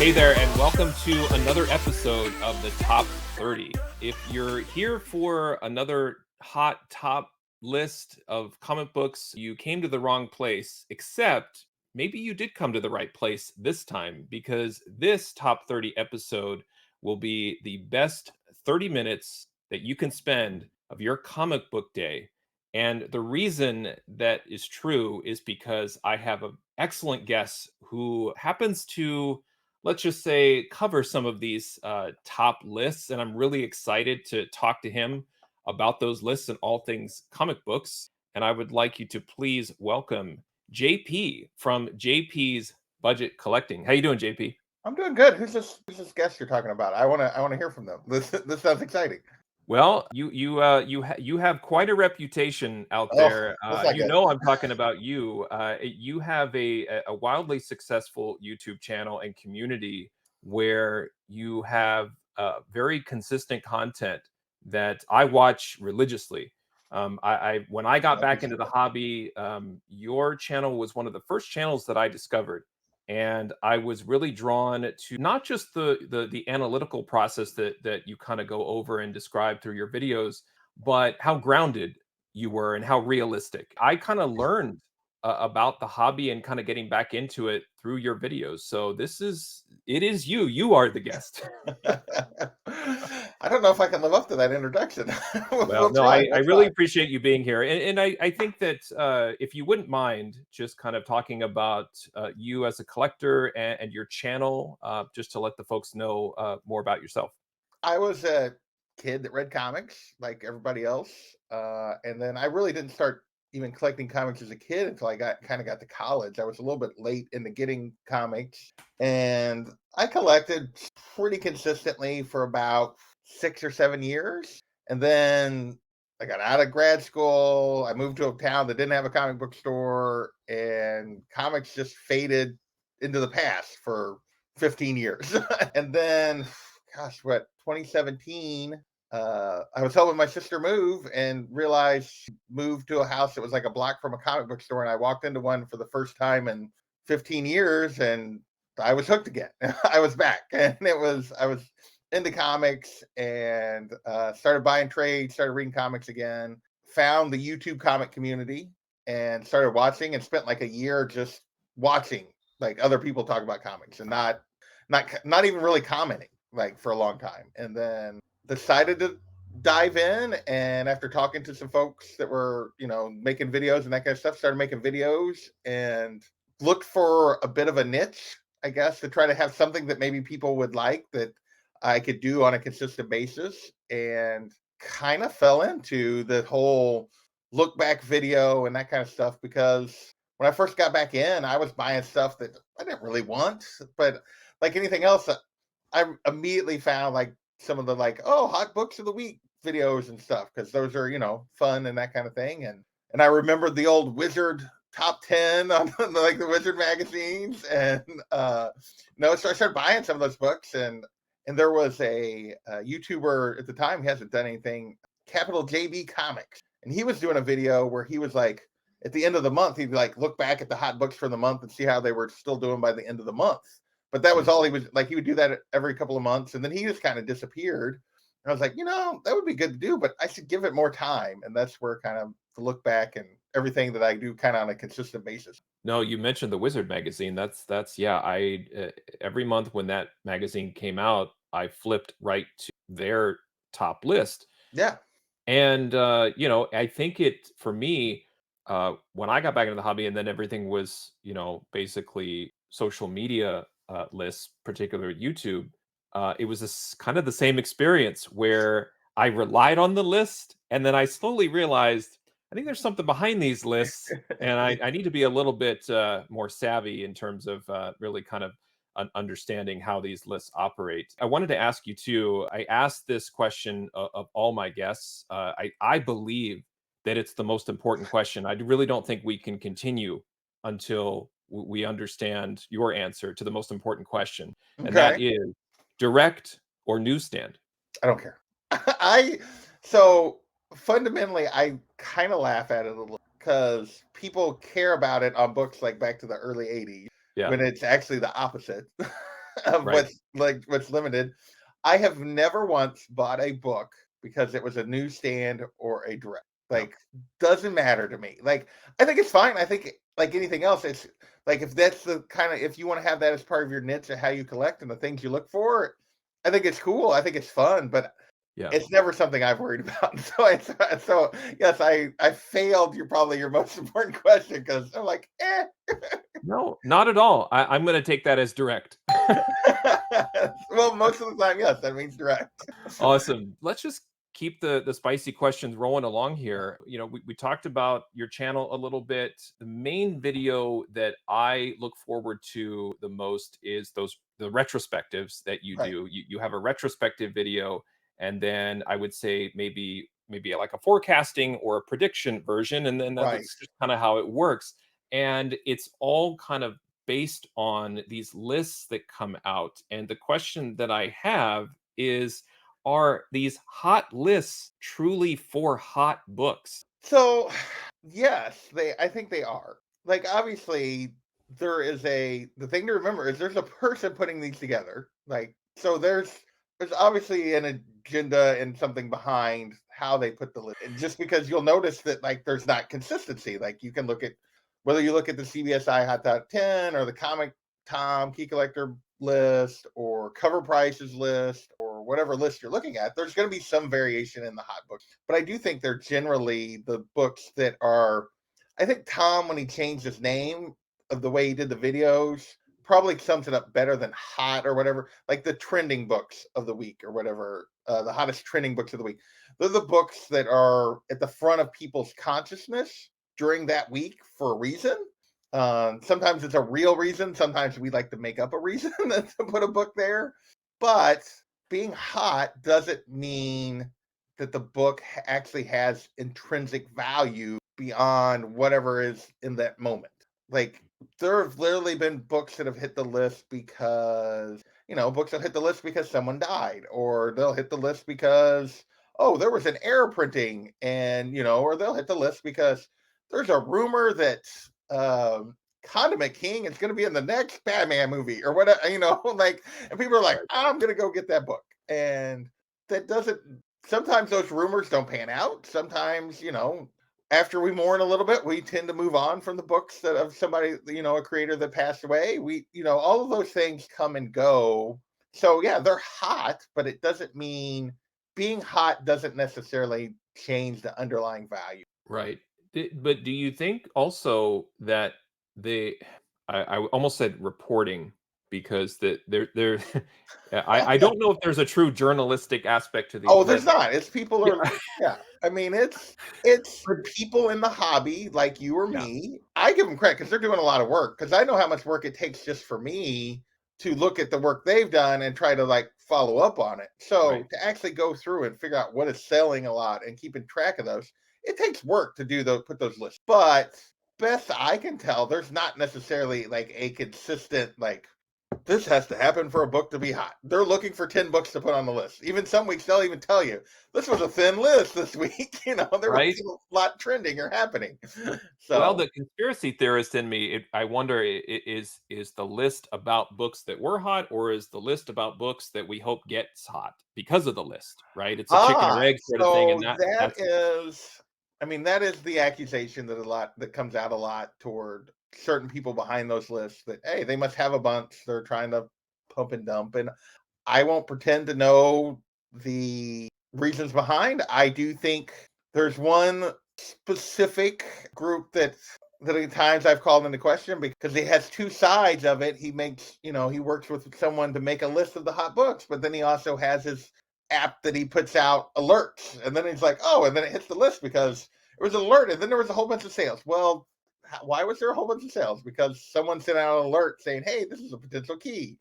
Hey there, and welcome to another episode of the Top 30. If you're here for another hot top list of comic books, you came to the wrong place, except maybe you did come to the right place this time, because this Top 30 episode will be the best 30 minutes that you can spend of your comic book day. And the reason that is true is because I have an excellent guest who happens to, let's just say, cover some of these top lists. And I'm really excited to talk to him about those lists and all things comic books. And I would like you to please welcome JP from JP's Budget Collecting. How you doing, JP? I'm doing good. Who's this guest you're talking about? I wanna hear from them. This sounds exciting. Well, you have quite a reputation out Oh, there. let's not You get. know I'm talking about you. You have a wildly successful YouTube channel and community where you have very consistent content that I watch religiously. I when I got I back appreciate into the it. hobby, your channel was one of the first channels that I discovered, and I was really drawn to not just the analytical process that you kind of go over and describe through your videos, but how grounded you were and how realistic. I kind of learned about the hobby and kind of getting back into it through your videos. So it is you. You are the guest. I don't know if I can live up to that introduction. Well, We'll no, try. I Let's really try. appreciate you being here, and I think that if you wouldn't mind just kind of talking about you as a collector and your channel, just to let the folks know more about yourself. I was a kid that read comics like everybody else, and then I really didn't start even collecting comics as a kid until I got to college. I was a little bit late into getting comics, and I collected pretty consistently for about 6 or 7 years, and then I got out of grad school. I moved to a town that didn't have a comic book store, and comics just faded into the past for 15 years. And then, gosh, what, 2017, I was helping my sister move and realized she moved to a house that was like a block from a comic book store. And I walked into one for the first time in 15 years, and I was hooked again. I was back. And I was into comics, and started buying trades, started reading comics again, found the YouTube comic community and started watching, and spent like a year just watching like other people talk about comics and not even really commenting like for a long time. And then decided to dive in, and after talking to some folks that were, making videos and that kind of stuff, started making videos and looked for a bit of a niche, I guess, to try to have something that maybe people would like that I could do on a consistent basis, and kind of fell into the whole look back video and that kind of stuff, because when I first got back in, I was buying stuff that I didn't really want, but like anything else, I immediately found like some of the like, oh, hot books of the week videos and stuff, because those are, fun and that kind of thing. And I remembered the old Wizard top 10 on like the Wizard magazines, and so I started buying some of those books. And there was a YouTuber at the time, he hasn't done anything, capital JB Comics, and he was doing a video where he was like, at the end of the month, he'd like look back at the hot books for the month and see how they were still doing by the end of the month. But that was all he was like. He would do that every couple of months, and then he just kind of disappeared. And I was like, that would be good to do, but I should give it more time. And that's where kind of the look back and everything that I do kind of on a consistent basis. No, you mentioned the Wizard magazine. That's yeah. I every month when that magazine came out, I flipped right to their top list. Yeah. And I think it for me, when I got back into the hobby, and then everything was, basically social media lists, particularly YouTube. It was this kind of the same experience where I relied on the list, and then I slowly realized I think there's something behind these lists, and I need to be a little bit more savvy in terms of really kind of understanding how these lists operate. I wanted to ask you too. I asked this question of all my guests. I believe that it's the most important question. I really don't think we can continue until we understand your answer to the most important question, and that Okay. is direct or newsstand. I don't care. I so fundamentally, I kind of laugh at it a little, because people care about it on books like back to the early '80s, Yeah. when it's actually the opposite. of Right. what's limited. I have never once bought a book because it was a newsstand or a direct. Yeah. Like, doesn't matter to me. Like, I think it's fine. I think like anything else, it's like if that's the kind of if you want to have that as part of your niche of how you collect and the things you look for, I think it's cool. I think it's fun, but Yeah. it's never something I've worried about. So yes, I failed. You're probably your most important question because I'm like, eh. No, not at all. I'm gonna take that as direct. Well, most of the time, yes, that means direct. Awesome. Let's just keep the spicy questions rolling along here. You know, we talked about your channel a little bit. The main video that I look forward to the most is the retrospectives that you Right, do. You have a retrospective video, and then I would say maybe like a forecasting or a prediction version, and then right. that's just kind of how it works. And it's all kind of based on these lists that come out. And the question that I have is, are these hot lists truly for hot books? So, yes, I think they are. Like, obviously, the thing to remember is there's a person putting these together. Like, so there's obviously an agenda and something behind how they put the list. And just because you'll notice that like there's not consistency. Like you can look at whether you look at the CBSI Hot Top 10 or the Comic Tom Key Collector list or cover prices list or whatever list you're looking at, there's going to be some variation in the hot books. But I do think they're generally the books that are. I think Tom, when he changed his name of the way he did the videos, probably sums it up better than hot or whatever. Like the trending books of the week or whatever, the hottest trending books of the week. They're the books that are at the front of people's consciousness during that week for a reason. Sometimes it's a real reason. Sometimes we like to make up a reason to put a book there. But being hot doesn't mean that the book actually has intrinsic value beyond whatever is in that moment. Like there have literally been books that have hit the list because books that hit the list because someone died, or they'll hit the list because oh there was an error printing, and or they'll hit the list because there's a rumor that Condiment King is going to be in the next Batman movie or whatever, like, and people are like, Right. I'm going to go get that book. And that doesn't, sometimes those rumors don't pan out. Sometimes, after we mourn a little bit, we tend to move on from the books that of somebody, a creator that passed away. All of those things come and go. So yeah, they're hot, but it doesn't mean being hot doesn't necessarily change the underlying value. Right. But do you think also that they, I almost said reporting, because they're I don't know if there's a true journalistic aspect to these Oh, there's lists. not. It's people Yeah. are yeah. I mean, it's But people in the hobby like you or yeah, me. I give them credit because they're doing a lot of work. Because I know how much work it takes just for me to look at the work they've done and try to like follow up on it. right. So to actually go through and figure out what is selling a lot and keeping track of those, it takes work to do those put those lists. But best I can tell, there's not necessarily like a consistent like this has to happen for a book to be hot. They're looking for 10 books to put on the list. Even some weeks they'll even tell you this was a thin list this week. There Right? wasn't a lot trending or happening. Well, So the conspiracy theorist in me, I wonder, is the list about books that were hot, or is the list about books that we hope gets hot because of the list, right? It's a chicken or egg sort of thing, and so that that's is I mean, that is the accusation that comes out a lot toward certain people behind those lists that hey, they must have a bunch. They're trying to pump and dump. And I won't pretend to know the reasons behind. I do think there's one specific group that at times I've called into question because he has two sides of it. He makes, he works with someone to make a list of the hot books, but then he also has his app that he puts out alerts. And then he's like, oh, and then it hits the list because it was an alert and then there was a whole bunch of sales. Well, why was there a whole bunch of sales? Because someone sent out an alert saying, hey, this is a potential key.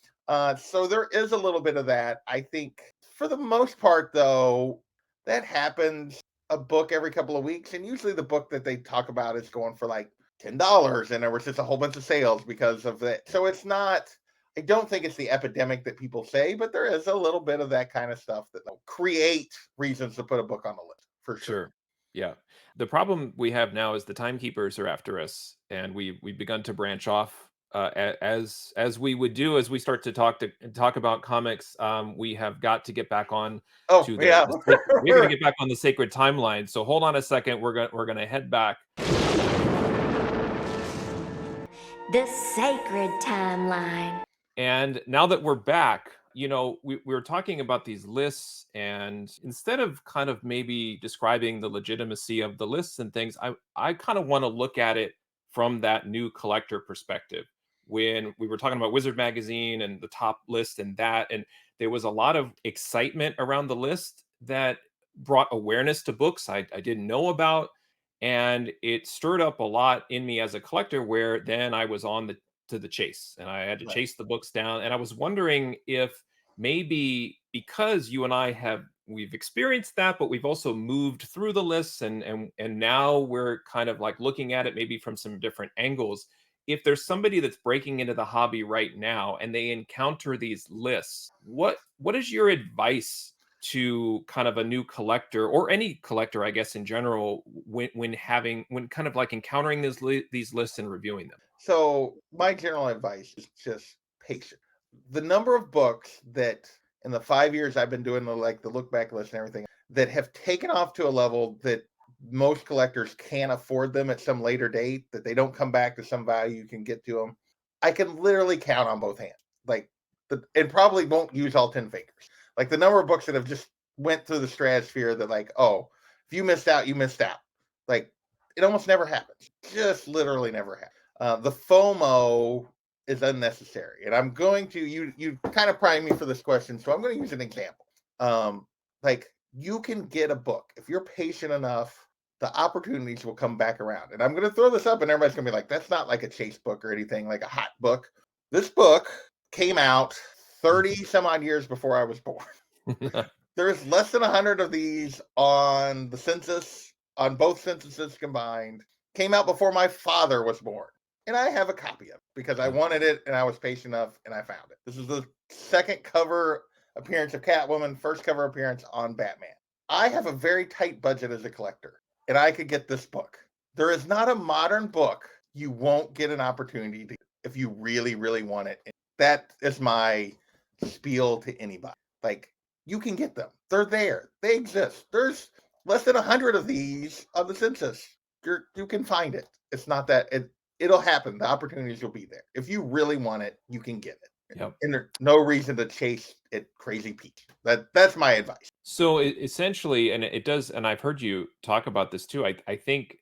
So there is a little bit of that. I think for the most part, though, that happens a book every couple of weeks. And usually the book that they talk about is going for like $10 and there was just a whole bunch of sales because of that. So it's not, I don't think it's the epidemic that people say, but there is a little bit of that kind of stuff that will create reasons to put a book on the list for sure. sure. Yeah. The problem we have now is the timekeepers are after us, and we've begun to branch off As we would do as we start to talk about comics, we have got to get back on Oh to yeah. we're going to get back on the sacred timeline. So hold on a second. We're going to head back. The sacred timeline. And now that we're back, we were talking about these lists, and instead of kind of maybe describing the legitimacy of the lists and things, I kind of want to look at it from that new collector perspective. When we were talking about Wizard Magazine and the top list and that, and there was a lot of excitement around the list that brought awareness to books I didn't know about. And it stirred up a lot in me as a collector, where then I was on the chase and I had to Right. chase the books down. And I was wondering if maybe because you and I we've experienced that, but we've also moved through the lists, and now we're kind of like looking at it maybe from some different angles. If there's somebody that's breaking into the hobby right now and they encounter these lists, what is your advice to kind of a new collector, or any collector, I guess, in general, when kind of like encountering these lists and reviewing them? So my general advice is just patient. The number of books that in the 5 years I've been doing the look back list and everything that have taken off to a level that most collectors can't afford them at some later date, that they don't come back to some value you can get to them. I can literally count on both hands. Like and probably won't use all 10 fingers. Like the number of books that have just went through the stratosphere that like, oh, if you missed out, you missed out. Like it almost never happens. Just literally never happens. The FOMO is unnecessary, and I'm going to you kind of prime me for this question, so I'm going to use an example. Like you can get a book if you're patient enough. The opportunities will come back around, and I'm going to throw this up, and everybody's going to be like, "That's not like a chase book or anything, like a hot book." This book came out 30 some odd years before I was born. There's less than 100 of these on the census, on both censuses combined. Came out before my father was born. And I have a copy of it because I wanted it and I was patient enough and I found it. This is the second cover appearance of Catwoman, first cover appearance on Batman. I have a very tight budget as a collector and I could get this book. There is not a modern book you won't get an opportunity to if you really, really want it. And that is my spiel to anybody. Like, you can get them. They're there. They exist. There's less than 100 of these on the census. You can find it. It's not that it'll happen. The opportunities will be there. If you really want it, you can get it. Yep. And there's no reason to chase it crazy peak. That's my advice. So essentially, and it does, and I've heard you talk about this too. I think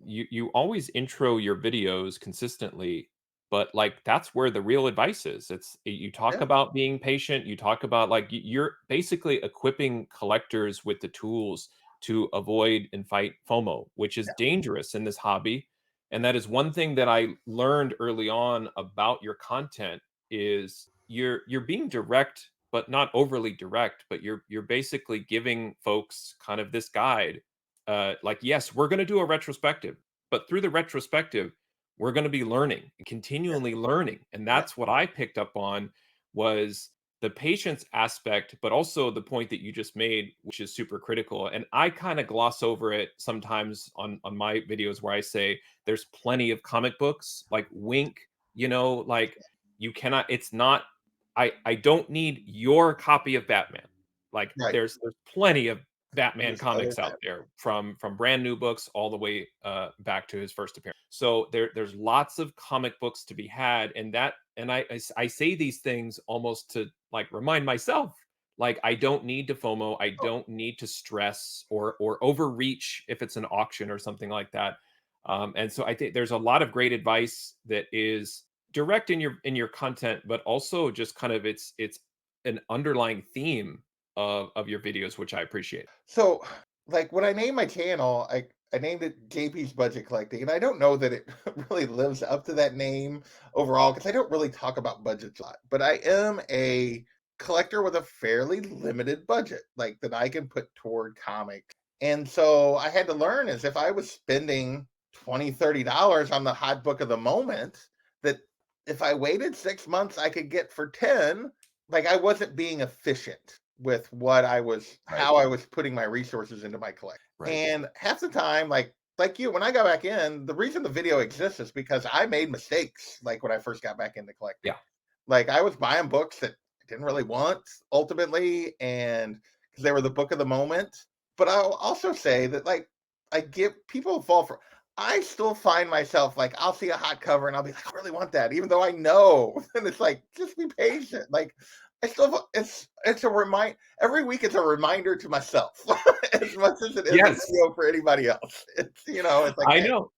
you always intro your videos consistently, but like that's where the real advice is. You talk Yeah. about being patient. You talk about like you're basically equipping collectors with the tools to avoid and fight FOMO, which is Yeah. dangerous in this hobby. And that is one thing that I learned early on about your content is you're being direct, but not overly direct, but you're basically giving folks kind of this guide. Like, yes, we're going to do a retrospective, but through the retrospective, we're going to be learning, Yeah. continually learning. And Yeah. that's what I picked up on was the patience aspect, but also the point that you just made, which is super critical. And I kind of gloss over it sometimes on my videos where I say there's plenty of comic books, like wink, like you cannot, it's not, I don't need your copy of Batman. Like Right. there's plenty of Batman There's other comics out that. there from brand new books all the way back to his first appearance. So there's lots of comic books to be had, and I say these things almost to like remind myself, like I don't need to FOMO, I Oh, don't need to stress or overreach if it's an auction or something like that. And so I think there's a lot of great advice that is direct in your content, but also just kind of it's an underlying theme of your videos, which I appreciate. so like when I named my channel, I named it JP's Budget Collecting, and I don't know that it really lives up to that name overall because I don't really talk about budgets a lot. But I am a collector with a fairly limited budget, like that I can put toward comics. And so I had to learn is if I was spending 20, $30 on the hot book of the moment, that if I waited 6 months, I could get for 10. Like I wasn't being efficient with what I was, Right. how I was putting my resources into my collection. Right. And half the time, like like you, when I got back in, the reason the video exists is because I made mistakes. Like when I first got back into collecting, Yeah. like I was buying books that I didn't really want ultimately, and because they were the book of the moment. But I'll also say that like I give people fall for. I still find myself like I'll see a hot cover and I'll be like, I really want that, even though I know. And it's like, just be patient. Like I still, it's a remind every week. It's a reminder to myself as much as it is a Yes, video for anybody else. It's it's like, I hey, know.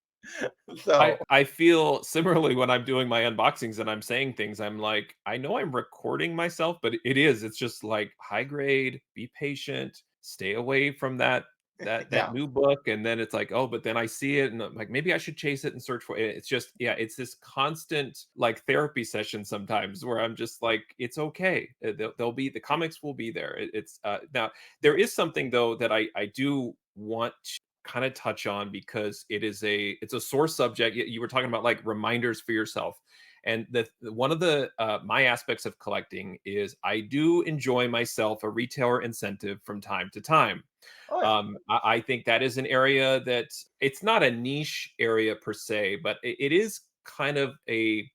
I so I feel similarly when I'm doing my unboxings and I'm saying things. I'm like, I know I'm recording myself, but it's just like high grade, be patient, stay away from that yeah, new book. And then it's like, oh, but then I see it and I'm like, maybe I should chase it and search for it. It's just, yeah, it's this constant like therapy session sometimes where I'm just like, it's okay. They'll be the comics will be there. It's now there is something though that I do want kind of touch on because it's a sore subject. You were talking about like reminders for yourself, and one of the my aspects of collecting is I do enjoy myself a retailer incentive from time to time. oh yeah, I think that is an area that it's not a niche area per se, but it is kind of a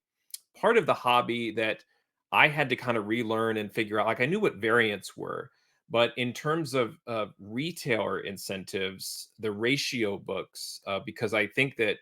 part of the hobby that I had to kind of relearn and figure out. Like I knew what variants were, but in terms of retailer incentives, the ratio books, because I think that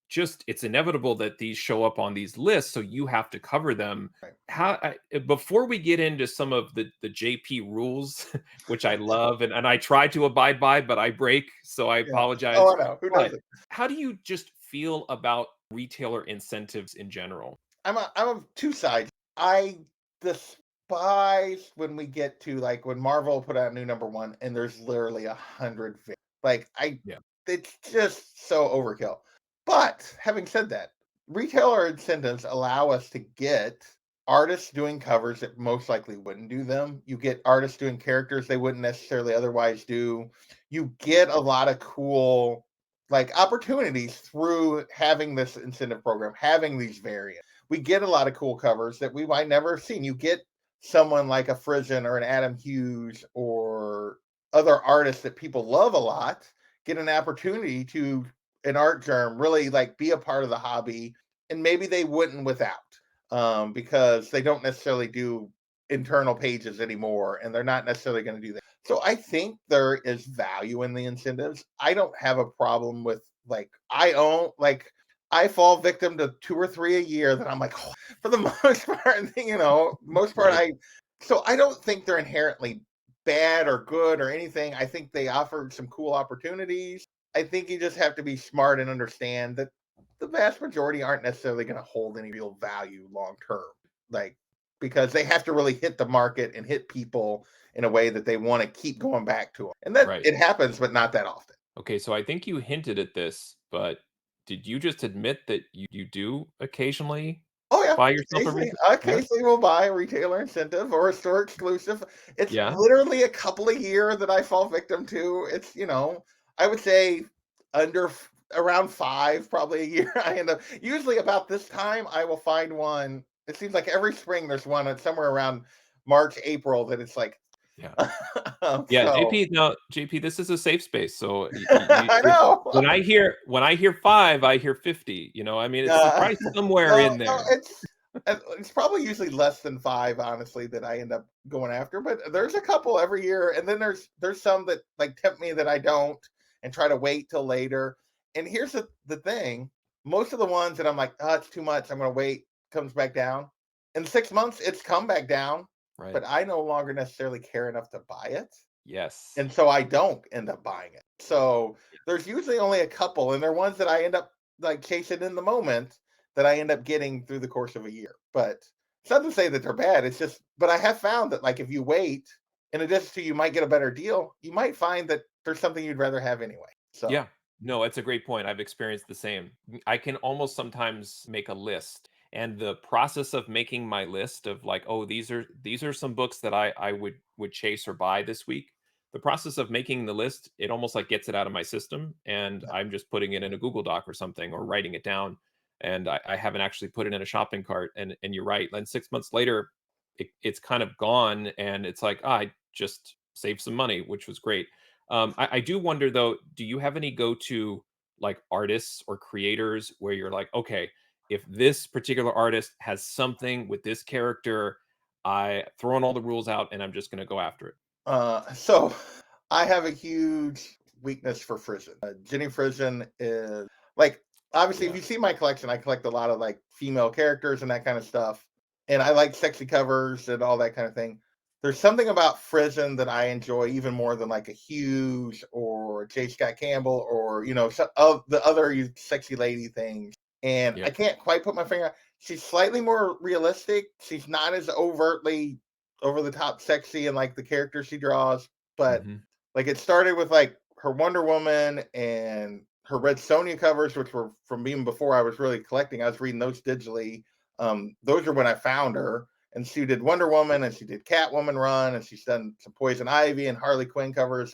just it's inevitable that these show up on these lists, so you have to cover them. right. Before we get into some of the JP rules, which I love and I try to abide by, but I break, so I Yeah. Oh, apologize. I know. Who But doesn't? how do you just feel about retailer incentives in general? I'm of two sides. I despise when we get to like when Marvel put out a new #1 and there's literally 100. Like Yeah. it's just so overkill. But having said that, retailer incentives allow us to get artists doing covers that most likely wouldn't do them. You get artists doing characters they wouldn't necessarily otherwise do. You get a lot of cool like opportunities through having this incentive program, having these variants. We get a lot of cool covers that we might never have seen. You get someone like a Frisian or an Adam Hughes or other artists that people love a lot get an opportunity to an art germ really like be a part of the hobby, and maybe they wouldn't without because they don't necessarily do internal pages anymore and they're not necessarily going to do that. So I think there is value in the incentives. I don't have a problem with like I fall victim to two or three a year that I'm like, oh, for the most part, most part Right. I so I don't think they're inherently bad or good or anything. I think they offer some cool opportunities. I think you just have to be smart and understand that the vast majority aren't necessarily going to hold any real value long term. Like because they have to really hit the market and hit people in a way that they want to keep going back to them. And that Right. it happens, but not that often. Okay, so I think you hinted at this, but did you just admit that you do occasionally Oh yeah, buy yourself a reason? Yeah. occasionally we'll buy a retailer incentive or a store exclusive. It's Yeah. literally a couple a year that I fall victim to. It's I would say around five probably a year. I end up usually about this time I will find one. It seems like every spring there's one. It's somewhere around March, April that it's like. Yeah. Yeah, So JP, no, JP, this is a safe space. So I know. when I hear 5, I hear 50, I mean, it's Uh, probably somewhere no, in no, there. it's probably usually less than five, honestly, that I end up going after. But there's a couple every year, and then there's some that like tempt me that I don't, and try to wait till later. And here's the thing: most of the ones that I'm like, oh, it's too much, I'm gonna wait, comes back down. In 6 months, it's come back down, Right. but I no longer necessarily care enough to buy it. Yes. And so I don't end up buying it. So there's usually only a couple, and they're ones that I end up like chasing in the moment that I end up getting through the course of a year. But it's not to say that they're bad. It's just, but I have found that like if you wait, in addition to you might get a better deal, you might find that there's something you'd rather have anyway. So Yeah. No, it's a great point. I've experienced the same. I can almost sometimes make a list. And the process of making my list of like, oh, these are some books that I would chase or buy this week. The process of making the list, it almost like gets it out of my system. And yeah, I'm just putting it in a Google Doc or something or writing it down. And I haven't actually put it in a shopping cart. And you're right. And 6 months later, it's kind of gone. And it's like, I just saved some money, which was great. I do wonder though, do you have any go-to like artists or creators where you're like, okay, if this particular artist has something with this character, I throwing all the rules out and I'm just going to go after it. So I have a huge weakness for Frisian. Jenny Frisian is like, obviously, if Yeah. you see my collection, I collect a lot of like female characters and that kind of stuff. And I like sexy covers and all that kind of thing. There's something about Frisian that I enjoy even more than like a Hughes or J. Scott Campbell or, some of the other sexy lady things. And I Yep. can't quite put my finger on. She's slightly more realistic. She's not as overtly over the top sexy and like the character she draws, but Hmm. like it started with like her Wonder Woman and her Red Sonja covers, which were from even before I was really collecting. I was reading those digitally. Those are when I found her. And she did Wonder Woman and she did Catwoman run and she's done some Poison Ivy and Harley Quinn covers.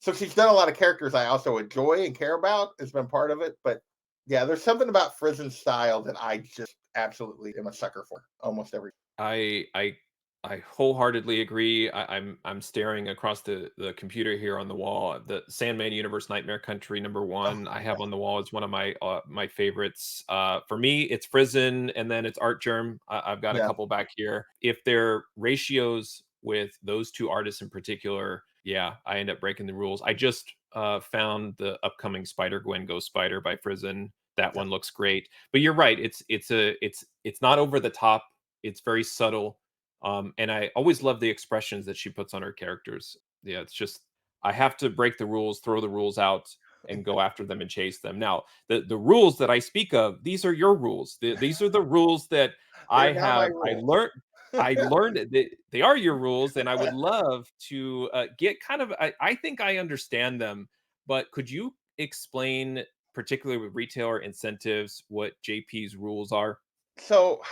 So she's done a lot of characters I also enjoy and care about. It's been part of it. But yeah, there's something about Frisen's style that I just absolutely am a sucker for almost every. I I I wholeheartedly agree. I'm staring across the computer here on the wall. The Sandman Universe Nightmare Country #1 I have on the wall is one of my favorites. For me, it's Frison, and then it's Art Germ. I've got a Yeah. couple back here. If they're ratios with those two artists in particular, yeah, I end up breaking the rules. I just found the upcoming Spider Gwen Ghost Spider by Frison. That Yeah. one looks great. But you're right. It's not over the top. It's very subtle. And I always love the expressions that she puts on her characters. Yeah, it's just I have to break the rules, throw the rules out, and go after them and chase them. Now, the rules that I speak of, these are your rules. These are the rules that They're I not my have. rules. I learned that they are your rules, and I would love to get kind of. I think I understand them, but could you explain, particularly with retailer incentives, what JP's rules are? So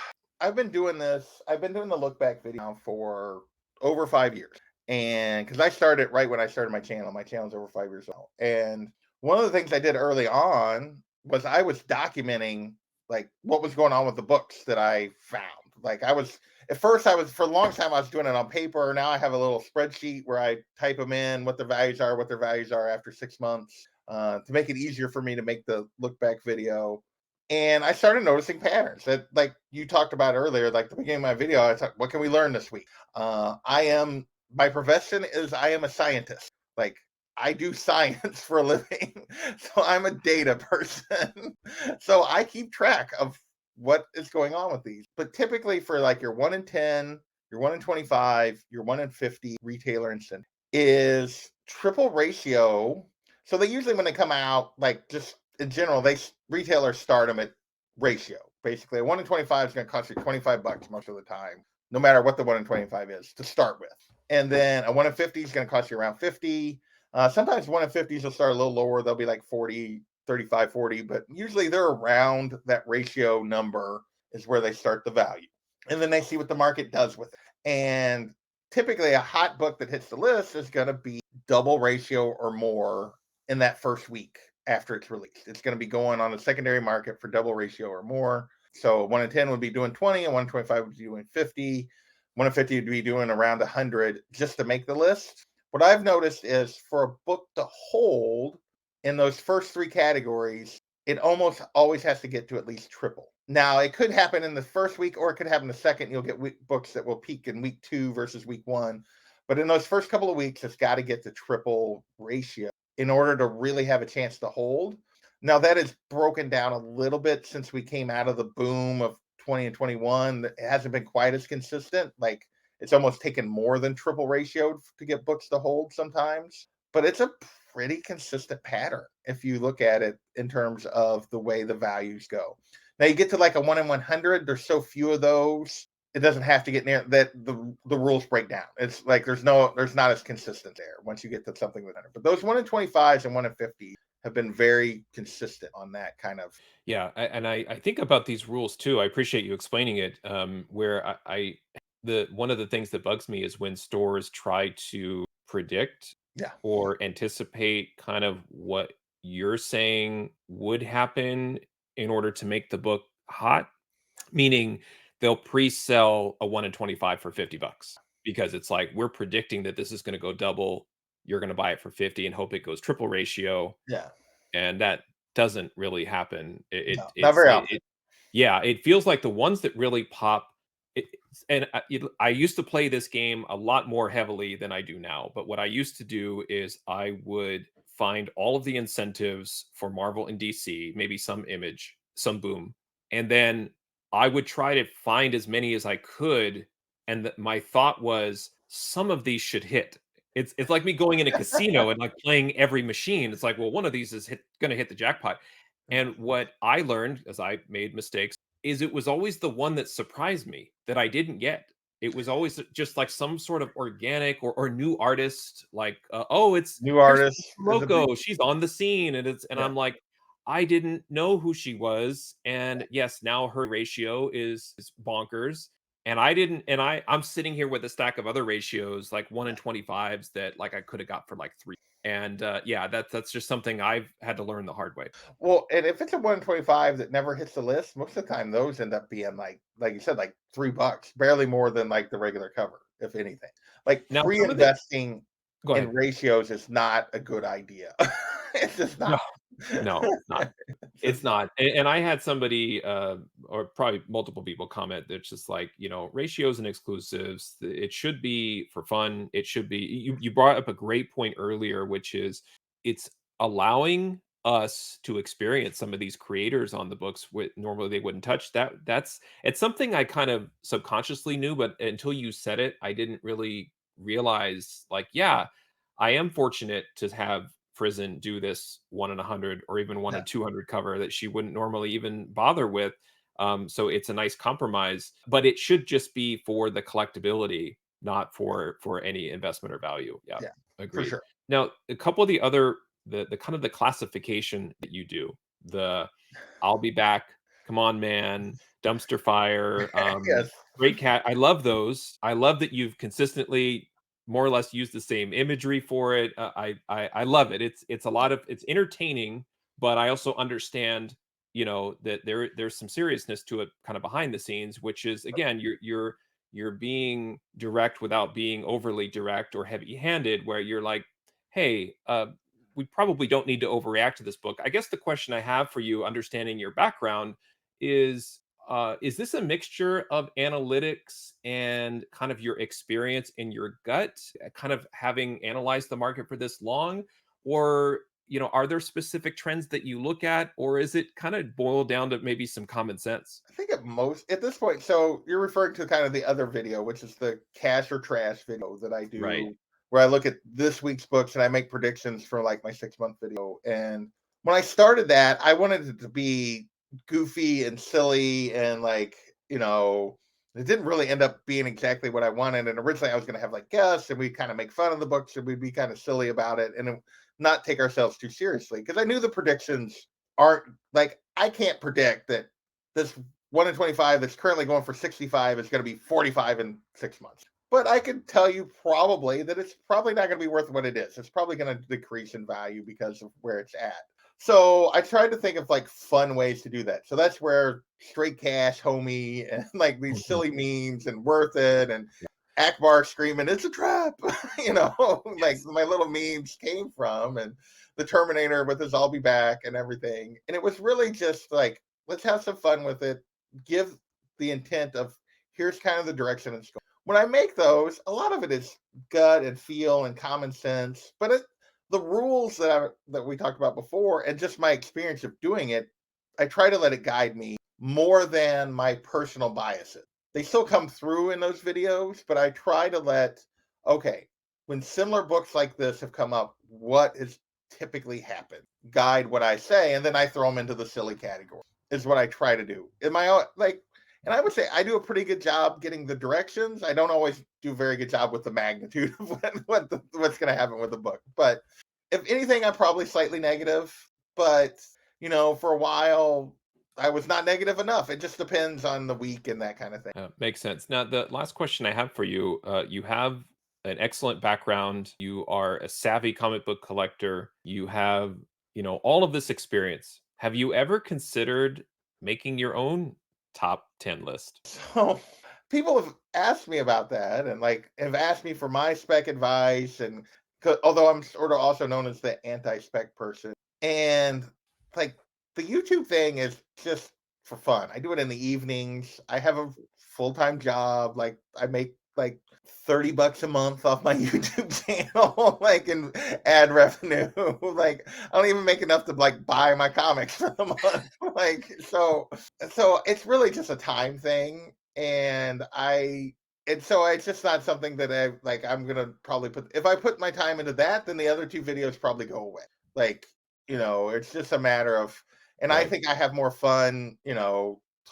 I've been doing this. I've been doing the look back video now for over 5 years. And because I started right when I started my channel's over 5 years old. And one of the things I did early on was I was documenting like what was going on with the books that I found. Like at first I was for a long time I was doing it on paper. Now I have a little spreadsheet where I type them in, what their values are after 6 months, to make it easier for me to make the look back video. And I started noticing patterns that, like you talked about earlier, like the beginning of my video, I thought, what can we learn this week? My profession is I am a scientist. Like I do science for a living. So I'm a data person. So I keep track of what is going on with these. But typically for like your 1 in 10, your 1 in 25, your 1 in 50 retailer incentive is triple ratio. So they usually when they come out, like just in general, retailers start them at ratio. Basically, a 1 in 25 is going to cost you $25 most of the time, no matter what the 1 in 25 is to start with. And then a 1 in 50 is going to cost you around 50. Sometimes 1 in 50s will start a little lower. They'll be like 40, 35, 40, but usually they're around that ratio number is where they start the value. And then they see what the market does with it. And typically a hot book that hits the list is going to be double ratio or more in that first week after it's released. It's going to be going on the secondary market for double ratio or more. So 1 in 10 would be doing 20, and 1 in 25 would be doing 50. 1 in 50 would be doing around 100 just to make the list. What I've noticed is for a book to hold in those first three categories, it almost always has to get to at least triple. Now, it could happen in the first week or it could happen the second. You'll get books that will peak in week 2 versus week 1. But in those first couple of weeks, it's got to get to triple ratio in order to really have a chance to hold. Now, that is broken down a little bit since we came out of the boom of 20 and 21. It hasn't been quite as consistent. Like it's almost taken more than triple ratio to get books to hold sometimes. But it's a pretty consistent pattern if you look at it in terms of the way the values go. Now you get to like a 1 in 100. There's so few of those. It doesn't have to get near that. The rules break down. It's like there's not as consistent there once you get to something with 100. But those 1 in 25s and 1 in 50 have been very consistent on that kind of. Yeah, I think about these rules too. I appreciate you explaining it. Where the one of the things that bugs me is when stores try to predict Yeah. or anticipate kind of what you're saying would happen in order to make the book hot. Meaning they'll pre-sell a 1 in 25 for $50 because it's like we're predicting that this is going to go double. You're going to buy it for 50 and hope it goes triple ratio. Yeah. And that doesn't really happen. No, not very often. Yeah, it feels like the ones that really pop. I used to play this game a lot more heavily than I do now. But what I used to do is I would find all of the incentives for Marvel and DC, maybe some Image, some Boom, and then I would try to find as many as I could. And my thought was some of these should hit. It's like me going in a casino and like playing every machine. It's like, well, one of these is going to hit the jackpot. And what I learned as I made mistakes is it was always the one that surprised me that I didn't get. It was always just like some sort of organic or new artist, like, oh, New here's artists is a big Loco, she's on the scene, and yeah. I'm like, I didn't know who she was, and yes, now her ratio is bonkers, and I didn't, and I'm sitting here with a stack of other ratios like 1 in 25s that like I could have got for like 3, and yeah, that's just something I've had to learn the hard way. Well, and if it's a 125 that never hits the list, most of the time those end up being like you said, like $3, barely more than like the regular cover, if anything. Like Now, some of the pre-investing go in ahead. ratios is not a good idea. It's just No, not. no, it's not. It's It's just not. not. And I had somebody, or probably multiple people comment that's just like, ratios and exclusives, it should be for fun. It should be, you brought up a great point earlier, which is it's allowing us to experience some of these creators on the books with normally they wouldn't touch it's something I kind of subconsciously knew, but until you said it, I didn't really realize like, yeah, I am fortunate to have Frizen do this 1 in 100 or even 1 Yeah, in 200 cover that she wouldn't normally even bother with. So it's a nice compromise, but it should just be for the collectability, not for any investment or value. Yeah, yeah, for agreed. sure. Now, a couple of the other the kind of the classification that you do, the I'll be back, come on man, dumpster fire, Yes. great cat. I love those. I love that you've consistently more or less use the same imagery for it. I love it. It's a lot of it's entertaining, but I also understand, that there's some seriousness to it, kind of behind the scenes, which is again you're being direct without being overly direct or heavy-handed, where you're like, hey, we probably don't need to overreact to this book. I guess the question I have for you, understanding your background, is this a mixture of analytics and kind of your experience in your gut, kind of having analyzed the market for this long? Or, are there specific trends that you look at? Or is it kind of boiled down to maybe some common sense? I think at this point, so you're referring to kind of the other video, which is the cash or trash video that I Right. do, where I look at this week's books and I make predictions for like my 6 month video. And when I started that, I wanted it to be goofy and silly and like, you know, it didn't really end up being exactly what I wanted. And originally I was going to have like guests and we kind of make fun of the books and we'd be kind of silly about it and not take ourselves too seriously. Because I knew the predictions aren't like, I can't predict that this 1 in 25 that's currently going for 65 is going to be 45 in 6 months. But I can tell you probably that it's probably not going to be worth what it is. It's probably going to decrease in value because of where it's at. So I tried to think of like fun ways to do that. So that's where straight cash, homie, and like these Mhm. silly memes and worth it and Akbar screaming, it's a trap, you know, like Yes. my little memes came from, and the Terminator with his I'll be back and everything. And it was really just like, let's have some fun with it. Give the intent of here's kind of the direction it's going. When I make those, a lot of it is gut and feel and common sense, but the rules that we talked about before and just my experience of doing it, I try to let it guide me more than my personal biases. They still come through in those videos, but I try to okay, when similar books like this have come up, what has typically happened? Guide what I say, and then I throw them into the silly category, is what I try to do. In my own, like, and I would say I do a pretty good job getting the directions. I don't always do a very good job with the magnitude of what's going to happen with the book. But if anything, I'm probably slightly negative. But, for a while, I was not negative enough. It just depends on the week and that kind of thing. Makes sense. Now, the last question I have for you, you have an excellent background. You are a savvy comic book collector. You have, all of this experience. Have you ever considered making your own top 10 list? So people have asked me about that and like have asked me for my spec advice. And although I'm sort of also known as the anti spec person, and like the YouTube thing is just for fun. I do it in the evenings. I have a full-time job. Like I make like $30 a month off my YouTube channel, like in ad revenue. Like I don't even make enough to like buy my comics for the month. Like so it's really just a time thing. And so it's just not something that I like. I'm gonna probably put if I put my time into that, then the other two videos probably go away. Like, it's just a matter of, and I Right. think I have more fun,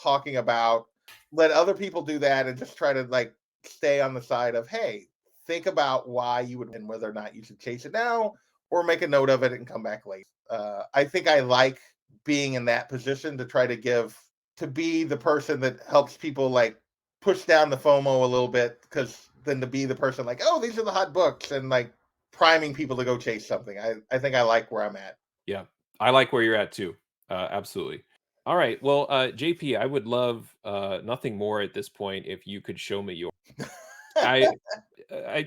talking about, let other people do that and just try to like stay on the side of, hey, think about why you would win, whether or not you should chase it now or make a note of it and come back later. I think I like being in that position to try to be the person that helps people like push down the FOMO a little bit, because then to be the person like, oh, these are the hot books, and like priming people to go chase something. I think I like where I'm at. Yeah. I like where you're at too. Absolutely. All right. Well, JP, I would love nothing more at this point if you could show me your. I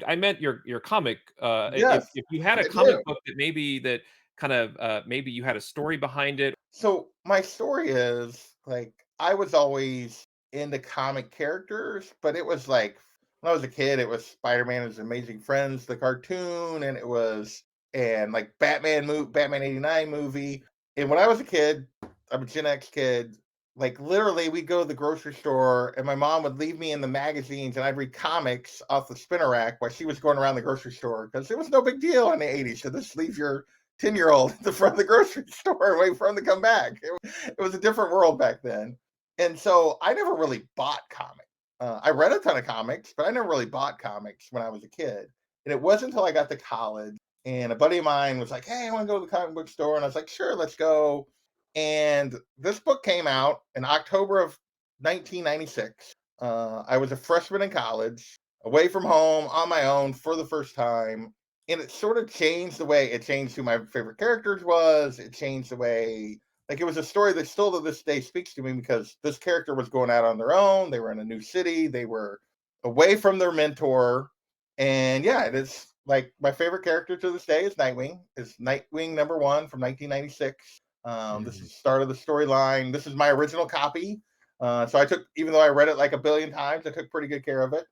I meant your comic. Yes, If you had a I do. comic book that kind of maybe you had a story behind it. So my story is like I was always into comic characters, but it was like when I was a kid, it was Spider-Man and His Amazing Friends, the cartoon, and like Batman 89 movie. And when I was a kid, I'm a Gen X kid. Like literally, we'd go to the grocery store, and my mom would leave me in the magazines, and I'd read comics off the spinner rack while she was going around the grocery store, because it was no big deal in the '80s to just leave your 10-year-old at the front of the grocery store and wait for him to come back. It was a different world back then. And so I never really bought comics. I read a ton of comics, but I never really bought comics when I was a kid. And it wasn't until I got to college and a buddy of mine was like, hey, I want to go to the comic book store. And I was like, sure, let's go. And this book came out in October of 1996. I was a freshman in college, away from home on my own for the first time, and it sort of changed the way it changed who my favorite characters was. It changed the way, like, it was a story that still to this day speaks to me, because this character was going out on their own. They were in a new city. They were away from their mentor. And yeah, it is like my favorite character to this day is Nightwing. It's Nightwing #1 from 1996. This is Mhm. the start of the storyline. This is my original copy. So I took, even though I read it like a billion times, I took pretty good care of it.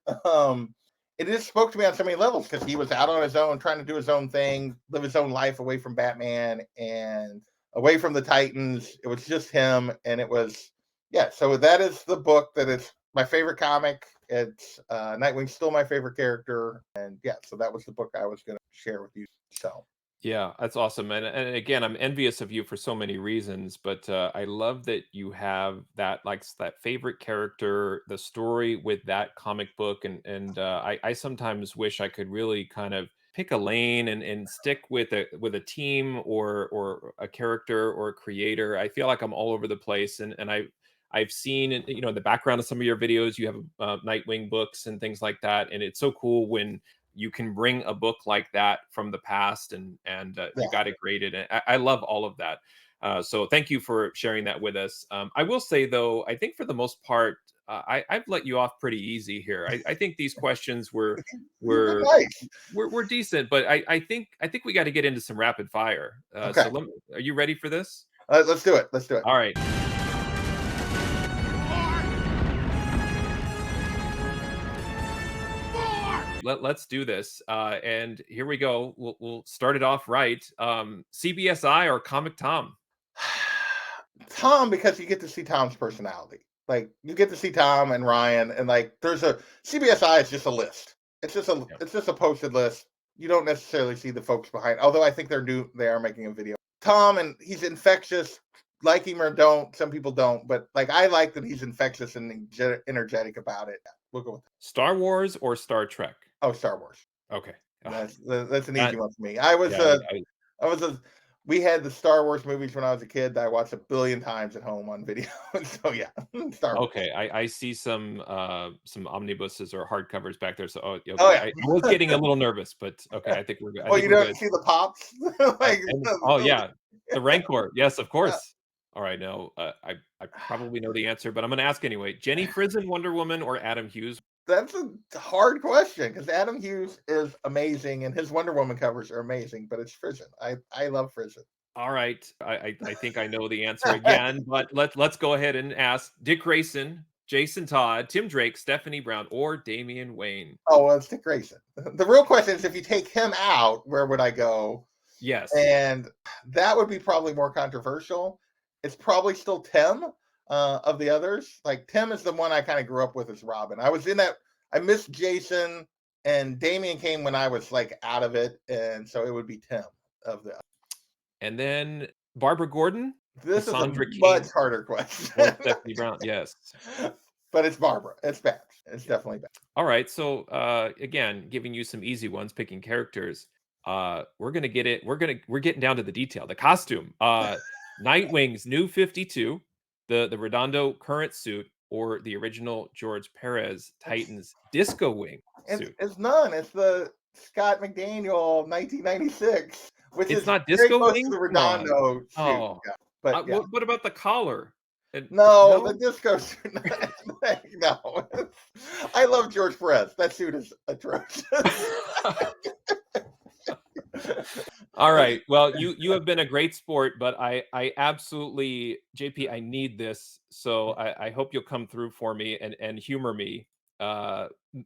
It just spoke to me on so many levels, because he was out on his own, trying to do his own thing, live his own life away from Batman and away from the Titans. It was just him, and it was, yeah. So that is the book that is my favorite comic. It's Nightwing's still my favorite character, and yeah. So that was the book I was going to share with you. So Yeah, that's awesome. And again, I'm envious of you for so many reasons, but I love that you have that favorite character, the story with that comic book, and I sometimes wish I could really kind of pick a lane and stick with a team or a character or a creator. I feel like I'm all over the place, and I've seen the background of some of your videos. You have Nightwing books and things like that, and it's so cool when you can bring a book like that from the past and you yeah, got it graded. And I love all of that. So thank you for sharing that with us. I will say though, I think for the most part, I've let you off pretty easy here. I think these questions you've been were nice. were decent, but I think we got to get into some rapid fire. Okay, Are you ready for this? let's do it. Let's do it. All right. Let's do this. And here we go. We'll start it off right. CBSI or Comic Tom? Tom, because you get to see Tom's personality. Like you get to see Tom and Ryan, and like there's a CBSI is just a list. Yeah. It's just a posted list. You don't necessarily see the folks behind. Although I think they are making a video. Tom, and he's infectious. Like him or don't, some people don't, but like I like that he's infectious and energetic about it. We'll go with that. Star Wars or Star Trek? Oh, Star Wars. Okay. Ah, That's an easy that one for me. yeah. I was a we had the Star Wars movies when I was a kid that I watched a billion times at home on video. So yeah, Star Wars. Okay. I see some omnibuses or hardcovers back there. So Oh okay. yeah. I was getting a little nervous, but okay. I think we're good. I Oh, think you we're don't good. see the pops? Like Oh yeah, the Rancor. Yes, of yeah. course. All right. No, I probably know the answer, but I'm going to ask anyway. Jenny Frison, Wonder Woman, or Adam Hughes? That's a hard question, because Adam Hughes is amazing and his Wonder Woman covers are amazing, but it's Frisian. I love Frisian. All right. I think I know the answer again, but let's go ahead and ask Dick Grayson, Jason Todd, Tim Drake, Stephanie Brown, or Damian Wayne. Oh, well, it's Dick Grayson. The real question is, if you take him out, where would I go? Yes. And that would be probably more controversial. It's probably still Tim of the others. Like Tim is the one I kind of grew up with as Robin. I was in that. I missed Jason, and Damian came when I was like out of it, and so it would be Tim of the. And then Barbara Gordon, This is a Cassandra much King, harder or question. Stephanie Brown. Yes. But it's Barbara. It's bad. It's definitely bad. All right. So again, giving you some easy ones, picking characters. We're gonna get it. We're getting down to the detail. The costume. Nightwing's new 52, the Redondo current suit, or the original George Perez Titans Disco Wing suit. It's none. It's the Scott McDaniel 1996, which It's is not very Disco close to Wing? the Come on. Redondo shoot. Oh. Yeah. But yeah. What about the collar? No, the No? disco suit. No. I love George Perez. That suit is atrocious. All right. Well, you have been a great sport, but I absolutely, JP, I need this. So I hope you'll come through for me and humor me.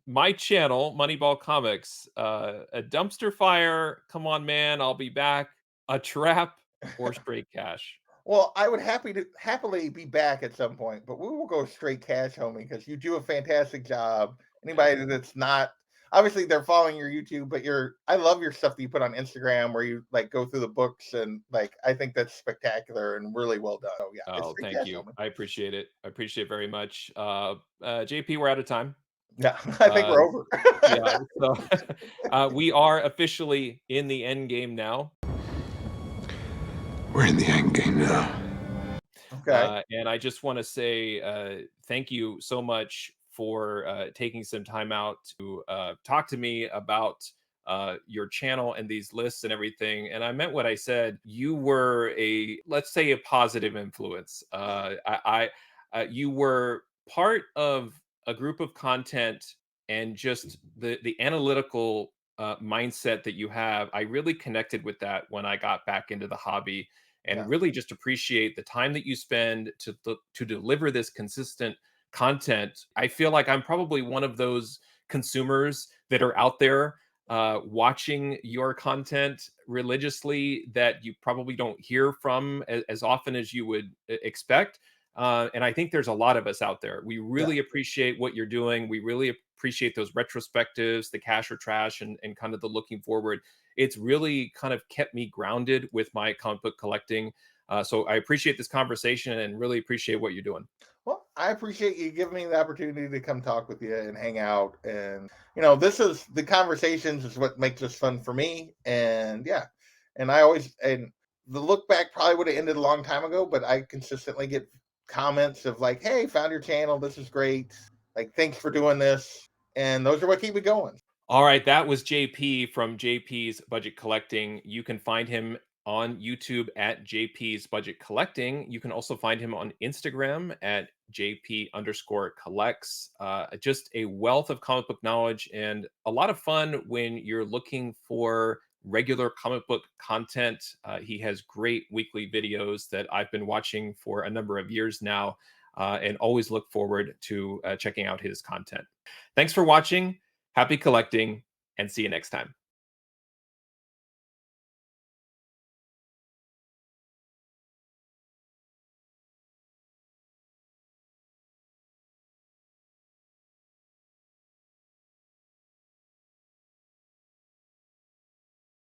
My channel, Moneyball Comics, a dumpster fire, come on man, I'll be back, a trap, or straight cash. Well, I would happily be back at some point, but we will go straight cash, homie, because you do a fantastic job. Anybody that's not obviously they're following your YouTube, but I love your stuff that you put on Instagram where you like go through the books and like I think that's spectacular and really well done. So yeah, it's Oh, straight thank cash, you. homie. I appreciate it. I appreciate it very much. JP, we're out of time. Yeah, I think Uh, we're over. yeah, so we are officially in the end game now. We're in the end game now. Okay. And I just want to say thank you so much for taking some time out to talk to me about your channel and these lists and everything. And I meant what I said. You were let's say, a positive influence. You were part of a group of content, and just the analytical mindset that you have. I really connected with that when I got back into the hobby, and Yeah. really just appreciate the time that you spend to deliver this consistent content. I feel like I'm probably one of those consumers that are out there watching your content religiously that you probably don't hear from as often as you would expect. And I think there's a lot of us out there. We Yeah. really appreciate what you're doing. We really appreciate those retrospectives, the cash or trash, and kind of the looking forward. It's really kind of kept me grounded with my comic book collecting. So I appreciate this conversation and really appreciate what you're doing. Well, I appreciate you giving me the opportunity to come talk with you and hang out. And, this is the conversations is what makes this fun for me. And yeah, and and the look back probably would have ended a long time ago, but I consistently get comments of like, hey, found your channel. This is great. Like, thanks for doing this. And those are what keep me going. All right, that was JP from JP's Budget Collecting. You can find him on YouTube at JP's Budget Collecting. You can also find him on Instagram at JP_collects. Just a wealth of comic book knowledge and a lot of fun when you're looking for regular comic book content. He has great weekly videos that I've been watching for a number of years now, and always look forward to checking out his content. Thanks for watching. Happy collecting, and see you next time.